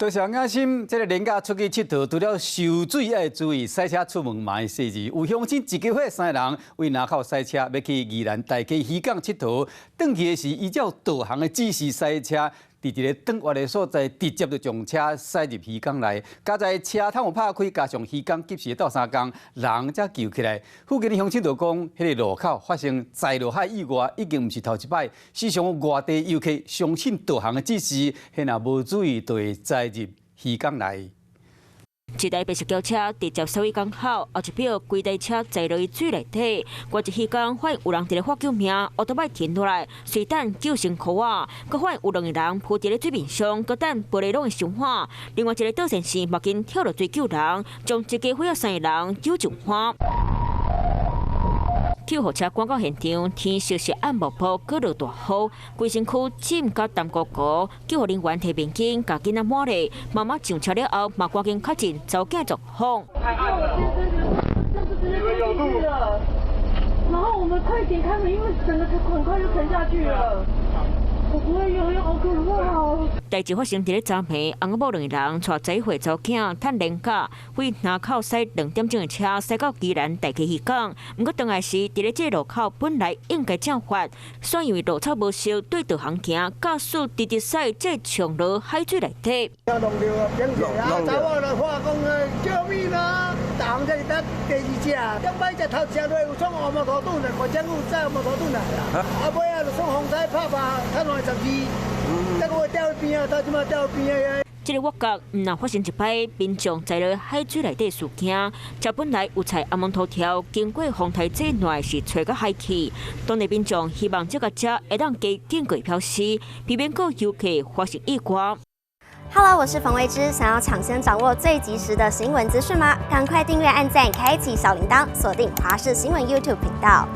多谢安心，这个年假出去佚佗，除了受水要注意，赛车出门嘛要细致。有乡亲一家伙3个人为南口赛车，要去宜兰大溪渔港佚佗，转去的时依照导航的指示赛车。 伫一个转弯的所在，直接就将车驶入鱼缸内。加在车窗有拍开，加上鱼缸及时到3工，人才救起来。附近的乡亲就讲，迄个路口发生在落海意外，已经毋是头一摆。时常外地游客相信导航的指示，迄若无注意，就会栽入鱼缸内。 一台白色轿车直接驶入港口，后一秒规台车栽落去水内底。过一时间，发现有人伫咧喊救命，奥多摆停落来，随等救生裤啊。佮发现有2个人扑伫咧水面上，佮等玻璃拢会伤化。另外一个倒先生目镜跳落水救人，将一家伙仔3个人救上岸。 救护车赶到现场，天色是暗无波，搁落大雨，规身躯浸甲淡糊糊。救护人员摕面巾甲囡仔抹咧，妈妈上车了后，嘛赶紧确诊遭惊状况。有路了，然后我们快点开门，因为整个很快就沉下去了。 我不会游泳，好可怕哦！代志发生伫咧昨暝，翁某2个人带载回走囝，趁年假为南口驶2点钟的车驶到宜兰大溪渔港。不过回来时，伫咧这个路口本来应该正发，却因为路草无熟，对导航行，驾驶直直驶这冲落海水内底。弄着啊，变形啊！查某就话讲救命啊！导航这是得第2只，顶摆只头车落有创乌摩托顿来，或者有载摩托顿来啦。啊，尾啊就创风彩拍拍，看12，再给我掉边啊！他即马掉边啊！这个挖角唔若发生一摆民众在了海水内底事件，车本来有彩暗蒙头条，经过风台这内是吹到海去。当地民众希望这个车会当加经过漂失，避免个游客发生意外。 Hello， 我是冯维之。想要抢先掌握最及时的新闻资讯吗？赶快订阅、按赞、开启小铃铛，锁定华视新闻 YouTube 频道。